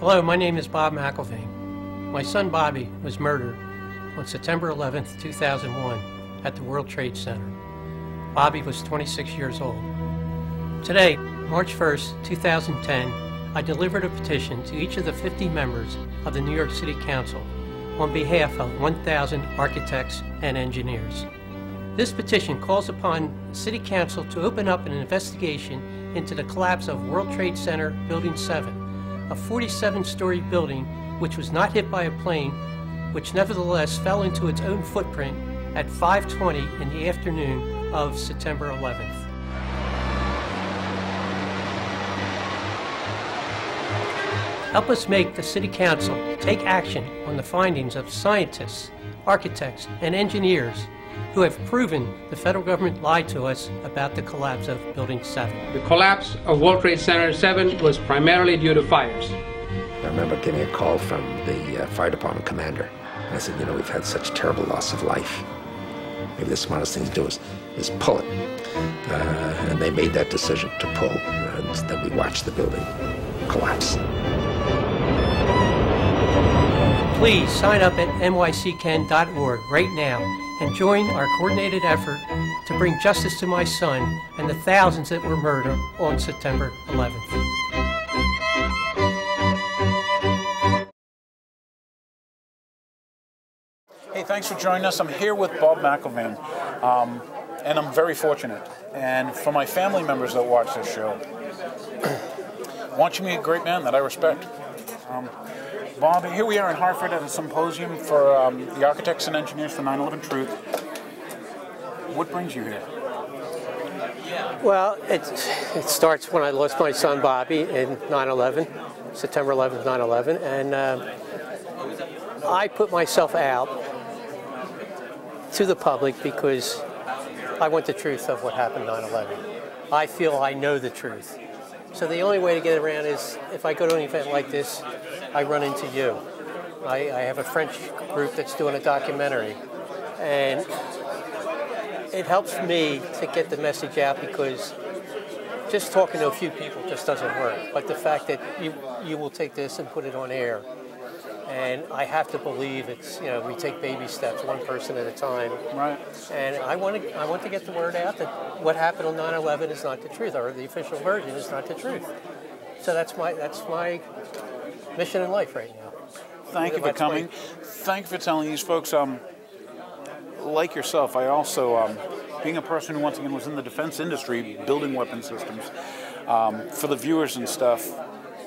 Hello, my name is Bob Mcllvaine. My son Bobby was murdered on September 11th, 2001 at the World Trade Center. Bobby was 26 years old. Today, March 1st, 2010, I delivered a petition to each of the 50 members of the New York City Council on behalf of 1,000 architects and engineers. This petition calls upon the City Council to open up an investigation into the collapse of World Trade Center Building 7, a 47-story building which was not hit by a plane, which nevertheless fell into its own footprint at 5:20 in the afternoon of September 11th. Help us make the City Council take action on the findings of scientists, architects, and engineers who have proven the federal government lied to us about the collapse of Building 7. The collapse of World Trade Center 7 was primarily due to fires. I remember getting a call from the fire department commander. And I said, you know, we've had such terrible loss of life. Maybe the smartest thing to do is pull it. And they made that decision to pull, and then we watched the building collapse. Please sign up at NYCCAN.org right now and join our coordinated effort to bring justice to my son and the thousands that were murdered on September 11th. Hey, thanks for joining us. I'm here with Bob Mcllvaine, and I'm very fortunate. And for my family members that watch this show, I want you to meet a great man that I respect. Bob, here we are in Hartford at a symposium for the architects and engineers for 9/11 Truth. What brings you here? Well, it starts when I lost my son Bobby in 9/11, September 11th, 9/11, and I put myself out to the public because I want the truth of what happened 9/11. I feel I know the truth. So the only way to get around is if I go to an event like this, I run into you. I have a French group that's doing a documentary, and it helps me to get the message out because just talking to a few people just doesn't work. But the fact that you will take this and put it on air, and I have to believe it's, you know, we take baby steps, one person at a time. Right. And I want to get the word out that what happened on 9/11 is not the truth, or the official version is not the truth. So that's my mission in life right now. Thank you for coming. Thank you for telling these folks. Like yourself, I also, being a person who once again was in the defense industry, building weapon systems, for the viewers and stuff,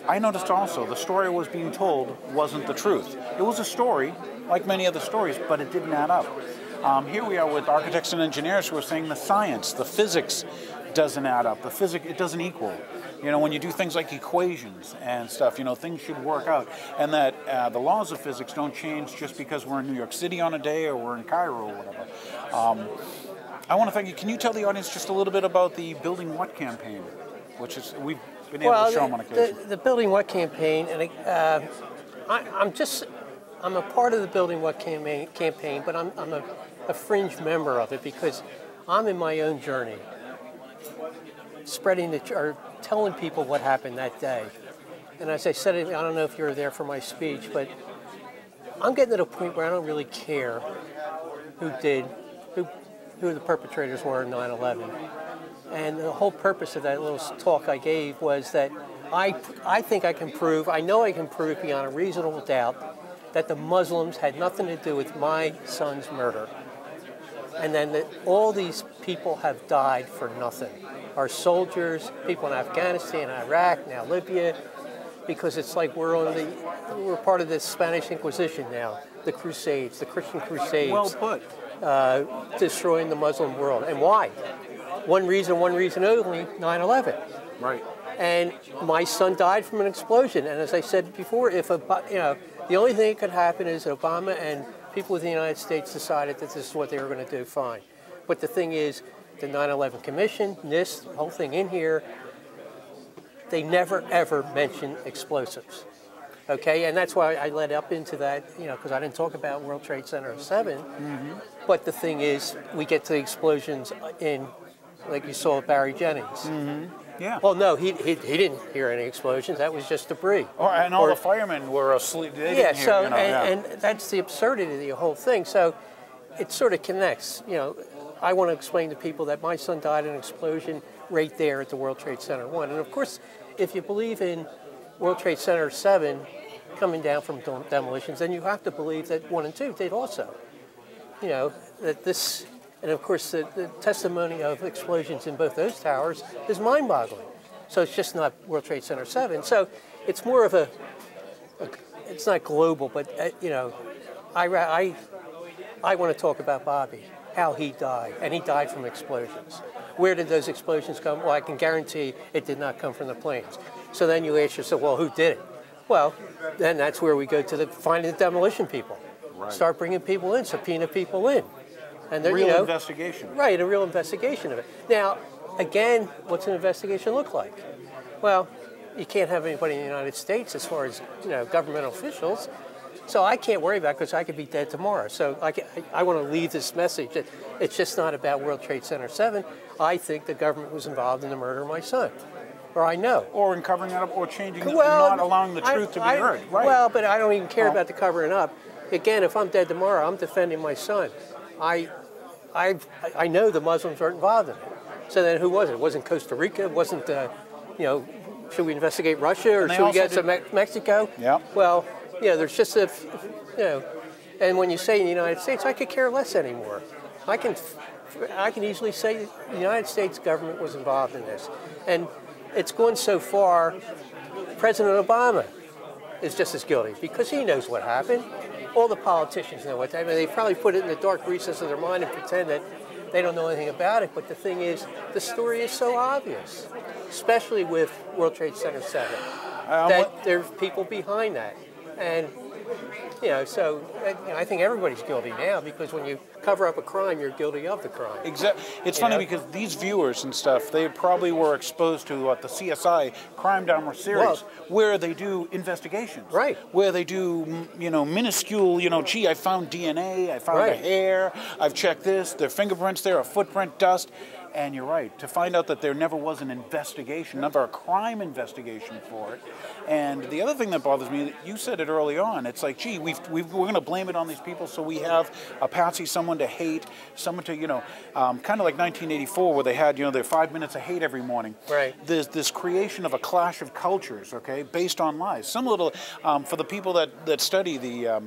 I noticed also the story I was being told wasn't the truth. It was a story, like many other stories, but it didn't add up. Here we are with architects and engineers who are saying the science, the physics doesn't add up. It doesn't equal. You know, when you do things like equations and stuff, you know, things should work out. And that the laws of physics don't change just because we're in New York City on a day or we're in Cairo or whatever. I want to thank you. Can you tell the audience just a little bit about the Building What campaign, which is, we've been able to show them on occasion. The Building What campaign, and I'm a part of the Building What campaign, but I'm a fringe member of it because I'm in my own journey, spreading or telling people what happened that day. And as I said, I don't know if you were there for my speech, but I'm getting to the point where I don't really care who the perpetrators were in 9/11. And the whole purpose of that little talk I gave was that I think I know I can prove beyond a reasonable doubt that the Muslims had nothing to do with my son's murder. And then that all these people have died for nothing. Our soldiers, people in Afghanistan, Iraq, now Libya, because it's like we're part of the Spanish Inquisition now, the Crusades, the Christian Crusades. Well put. Destroying the Muslim world. And why? One reason only, 9/11. Right. And my son died from an explosion. And as I said before, the only thing that could happen is Obama and people within the United States decided that this is what they were going to do, fine. But the thing is, the 9/11 Commission, NIST, the whole thing in here, they never, ever mention explosives. Okay, and that's why I led up into that, because I didn't talk about World Trade Center 7. Mm-hmm. But the thing is, we get to the explosions in, like you saw with Barry Jennings. Mm-hmm. Yeah. Well, no, he didn't hear any explosions. That was just debris. And all the firemen were asleep. They Yeah, didn't hear, so, you know, and that's the absurdity of the whole thing. So it sort of connects. You know, I want to explain to people that my son died in an explosion right there at the World Trade Center 1. And of course, if you believe in World Trade Center 7 coming down from demolitions, then you have to believe that 1 and 2 did also. You know, that this, and of course the testimony of explosions in both those towers is mind-boggling. So it's just not World Trade Center 7. So it's more of it's not global, but you know, I want to talk about Bobby, how he died, and he died from explosions. Where did those explosions come? Well, I can guarantee it did not come from the planes. So then you ask yourself, well, who did it? Well, then that's where we go to finding the demolition people. Right. Start bringing people in, subpoena people in. And they're, real investigation. Right, a real investigation of it. Now, again, what's an investigation look like? Well, you can't have anybody in the United States as far as, you know, governmental officials. So I can't worry about it because I could be dead tomorrow. So I want to leave this message that it's just not about World Trade Center 7. I think the government was involved in the murder of my son. Or I know. Or in covering it up or changing it, not allowing the truth to be heard. Right. Well, but I don't even care about the covering up. Again, if I'm dead tomorrow, I'm defending my son. I know the Muslims aren't involved in it. So then who was it? It wasn't Costa Rica. It wasn't, you know, should we investigate Russia or should we get to Mexico? Yeah. Well, you know, there's just you know, and when you say in the United States, I could care less anymore. I can easily say the United States government was involved in this. And it's gone so far, President Obama is just as guilty because he knows what happened. All the politicians know what happened. They probably put it in the dark recesses of their mind and pretend that they don't know anything about it. But the thing is, the story is so obvious, especially with World Trade Center 7, that there's people behind that. And, you know, so I think everybody's guilty now because when you cover up a crime, you're guilty of the crime. Exactly. It's funny because these viewers and stuff, they probably were exposed to the CSI Crime Drama series, where they do investigations. Right. Where they do, you know, minuscule, you know, gee, I found DNA, I found a hair, I've checked this, their fingerprints there, a footprint, dust. And you're right, to find out that there never was an investigation, never a crime investigation for it. And the other thing that bothers me, you said it early on, it's like, gee, we're going to blame it on these people, so we have a patsy, someone to hate, someone to, you know, kind of like 1984 where they had, you know, their 5 minutes of hate every morning. Right. There's this creation of a clash of cultures, okay, based on lies. Similar to, for the people that study the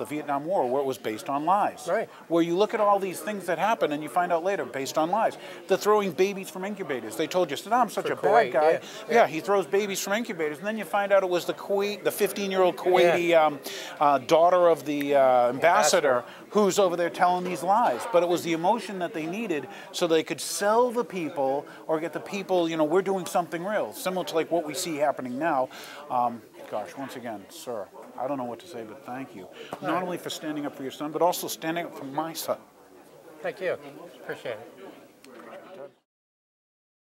Vietnam War, where it was based on lies. Right. Where you look at all these things that happen and you find out later, based on lies. Throwing babies from incubators. They told you Saddam's such a bad guy. Yeah, he throws babies from incubators, and then you find out it was the 15-year-old Kuwaiti daughter of the ambassador who's over there telling these lies. But it was the emotion that they needed so they could sell the people or get the people, you know, we're doing something real. Similar to like what we see happening now. Gosh, once again, sir, I don't know what to say, but thank you. Not only for standing up for your son, but also standing up for my son. Thank you. Appreciate it.